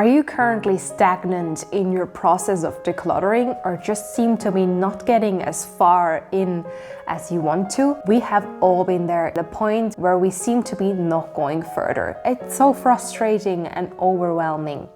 Are you currently stagnant in your process of decluttering or just seem to be not getting as far in as you want to? We have all been there at the point where we seem to be not going further. It's so frustrating and overwhelming.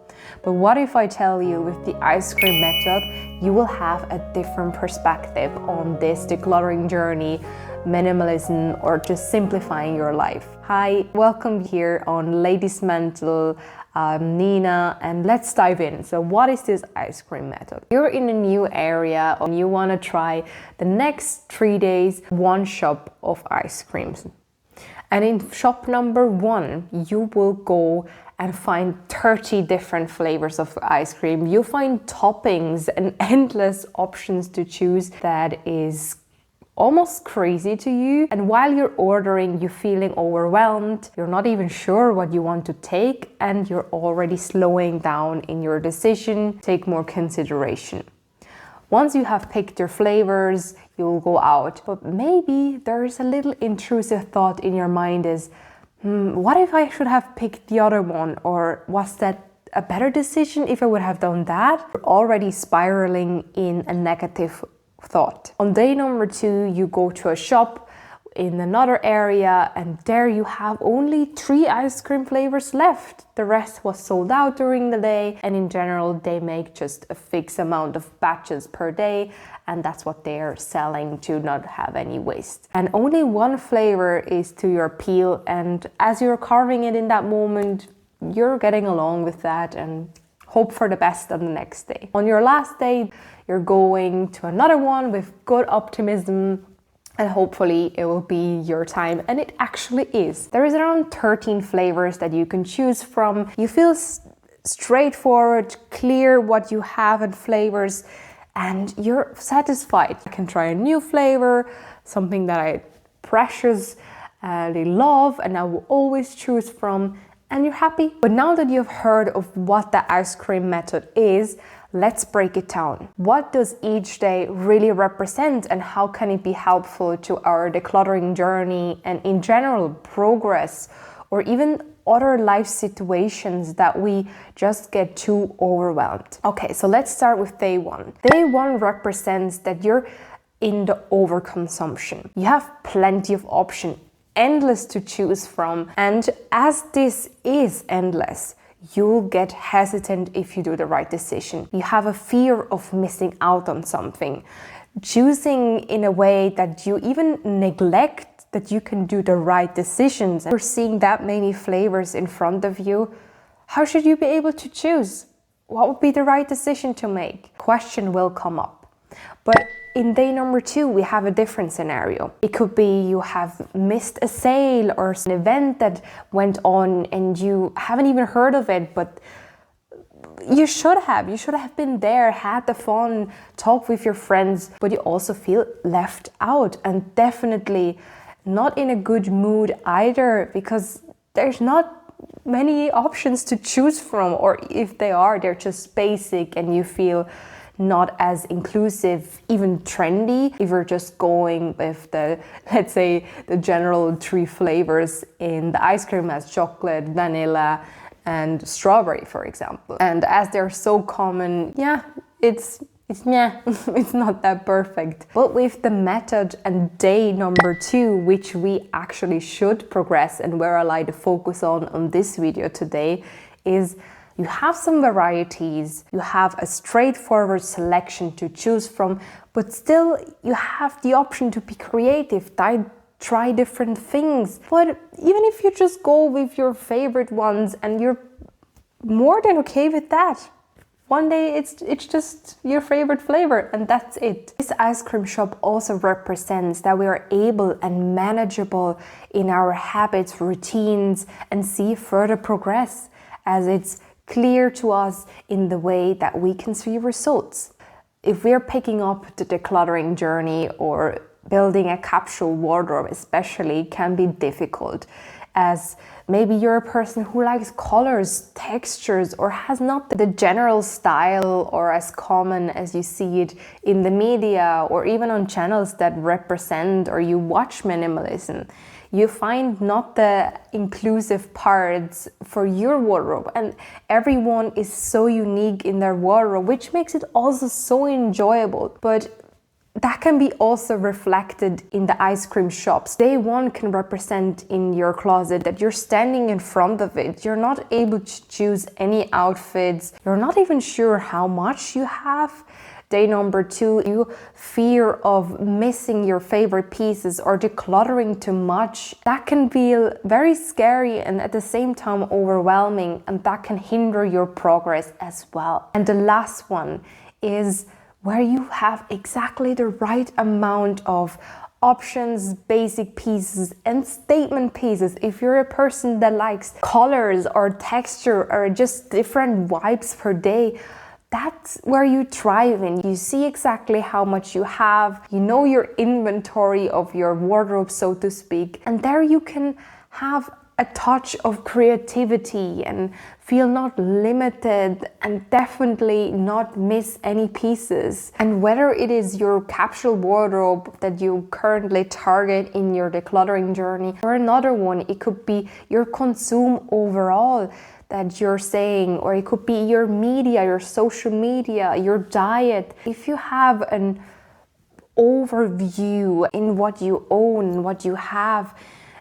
But what if I tell you with the ice cream method, you will have a different perspective on this decluttering journey, minimalism, or just simplifying your life? Hi, welcome here on Ladies Mental. I'm Nina, and let's dive in. So what is this ice cream method? You're in a new area and you want to try the next 3 days one shop of ice creams. And in shop number 1, you will go and find 30 different flavors of ice cream. You'll find toppings and endless options to choose that is almost crazy to you. And while you're ordering, you're feeling overwhelmed, you're not even sure what you want to take, and you're already slowing down in your decision. Take more consideration. Once you have picked your flavors, you'll go out, but maybe there's a little intrusive thought in your mind is, what if I should have picked the other one? Or was that a better decision if I would have done that? You're already spiraling in a negative thought. On day number 2, you go to a shop in another area, and there you have only 3 ice cream flavors left. The rest was sold out during the day, and in general they make just a fixed amount of batches per day, and that's what they're selling to not have any waste. And only one flavor is to your peel, and as you're carving it in that moment, you're getting along with that and hope for the best on the next day. On your last day, you're going to another one with good optimism, and hopefully it will be your time, and it actually is. There is around 13 flavors that you can choose from. You feel straightforward, clear what you have in flavors, and you're satisfied. You can try a new flavor, something that I preciously love and I will always choose from, and you're happy. But now that you've heard of what the ice cream method is, let's break it down. What does each day really represent, and how can it be helpful to our decluttering journey and in general progress, or even other life situations that we just get too overwhelmed? Okay, so let's start with day 1. Day 1 represents that you're in the overconsumption. You have plenty of options, endless to choose from, and as this is endless, you'll get hesitant if you do the right decision. You have a fear of missing out on something, choosing in a way that you even neglect that you can do the right decisions. You're seeing that many flavors in front of you. How should you be able to choose? What would be the right decision to make? Question will come up. But in day number 2, we have a different scenario. It could be you have missed a sale or an event that went on and you haven't even heard of it, but you should have. You should have been there, had the fun, talked with your friends, but you also feel left out and definitely not in a good mood either, because there's not many options to choose from, or if they are, they're just basic and you feel not as inclusive, even trendy, if you're just going with the, let's say, the general 3 flavors in the ice cream as chocolate, vanilla, and strawberry, for example. And as they're so common, it's not that perfect. But with the method and day number 2, which we actually should progress and where I like to focus on this video today, is you have some varieties, you have a straightforward selection to choose from, but still you have the option to be creative, try different things. But even if you just go with your favorite ones and you're more than okay with that, one day it's just your favorite flavor and that's it. This ice cream shop also represents that we are able and manageable in our habits, routines, and see further progress, as it's clear to us in the way that we can see results. If we're picking up the decluttering journey, or building a capsule wardrobe especially, can be difficult, as maybe you're a person who likes colors, textures, or has not the general style or as common as you see it in the media or even on channels that represent or you watch minimalism. You find not the inclusive parts for your wardrobe, and everyone is so unique in their wardrobe, which makes it also so enjoyable. But that can be also reflected in the ice cream shops. Day one can represent in your closet that you're standing in front of it. You're not able to choose any outfits. You're not even sure how much you have. Day number two, you fear of missing your favorite pieces or decluttering too much. That can feel very scary and at the same time overwhelming, and that can hinder your progress as well. And the last one is where you have exactly the right amount of options, basic pieces, and statement pieces. If you're a person that likes colors or texture or just different vibes per day, that's where you thrive in. You see exactly how much you have, you know your inventory of your wardrobe, so to speak, and there you can have a touch of creativity and feel not limited and definitely not miss any pieces. And whether it is your capsule wardrobe that you currently target in your decluttering journey or another one, it could be your consume overall that you're saying, or it could be your media, your social media, your diet. If you have an overview in what you own, what you have,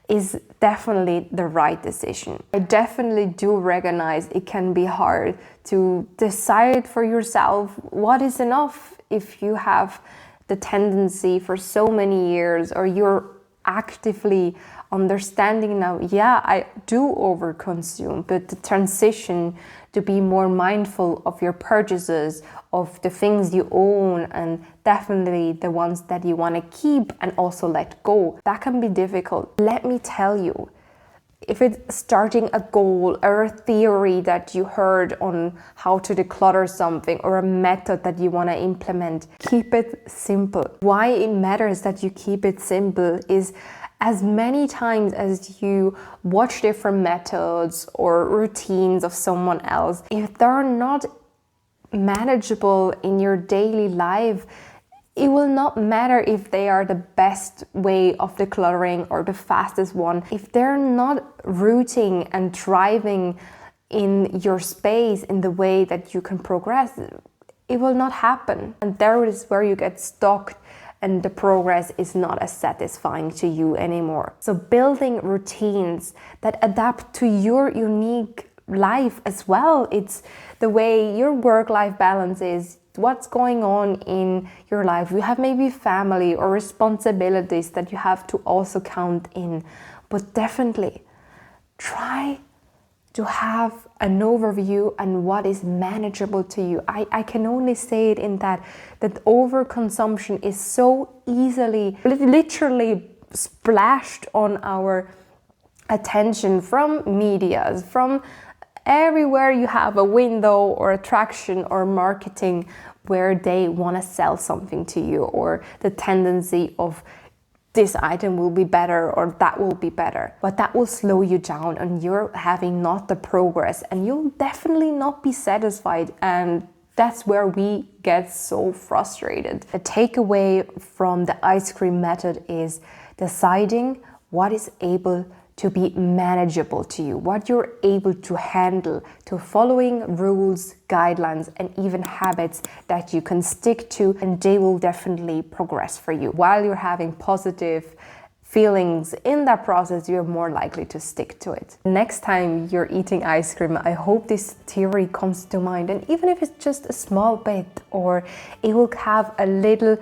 is definitely the right decision. I definitely do recognize it can be hard to decide for yourself what is enough if you have the tendency for so many years, or you're actively understanding now, yeah, I do overconsume, but the transition to be more mindful of your purchases, of the things you own, and definitely the ones that you want to keep and also let go, that can be difficult. Let me tell you, if it's starting a goal or a theory that you heard on how to declutter something, or a method that you want to implement, keep it simple. Why it matters that you keep it simple is, as many times as you watch different methods or routines of someone else, if they're not manageable in your daily life, it will not matter if they are the best way of decluttering or the fastest one. If they're not rooting and thriving in your space in the way that you can progress, it will not happen. And there is where you get stuck, and the progress is not as satisfying to you anymore. So building routines that adapt to your unique life as well. It's the way your work-life balance is, what's going on in your life. You have maybe family or responsibilities that you have to also count in. But definitely try to have an overview and what is manageable to you. I can only say it in that overconsumption is so easily, literally splashed on our attention from medias, from everywhere you have a window or attraction or marketing where they want to sell something to you, or the tendency of this item will be better or that will be better. But that will slow you down and you're having not the progress, and you'll definitely not be satisfied. And that's where we get so frustrated. The takeaway from the ice cream method is deciding what is able to be manageable to you, what you're able to handle, to following rules, guidelines, and even habits that you can stick to, and they will definitely progress for you. While you're having positive feelings in that process, you're more likely to stick to it. Next time you're eating ice cream, I hope this theory comes to mind, and even if it's just a small bit, or it will have a little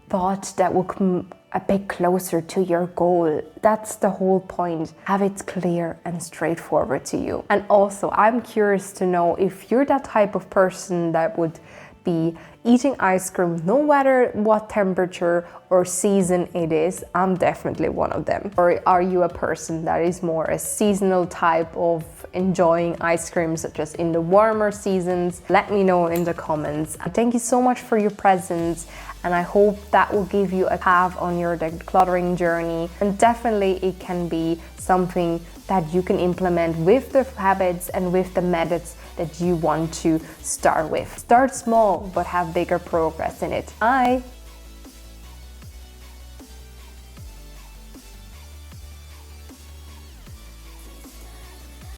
thought that will come a bit closer to your goal. That's the whole point. Have it clear and straightforward to you. And also, I'm curious to know if you're that type of person that would be eating ice cream no matter what temperature or season it is. I'm definitely one of them. Or are you a person that is more a seasonal type of enjoying ice cream, such as in the warmer seasons? Let me know in the comments. Thank you so much for your presence, and I hope that will give you a path on your decluttering journey. And definitely it can be something that you can implement with the habits and with the methods that you want to start with. Start small, but have bigger progress in it. Bye!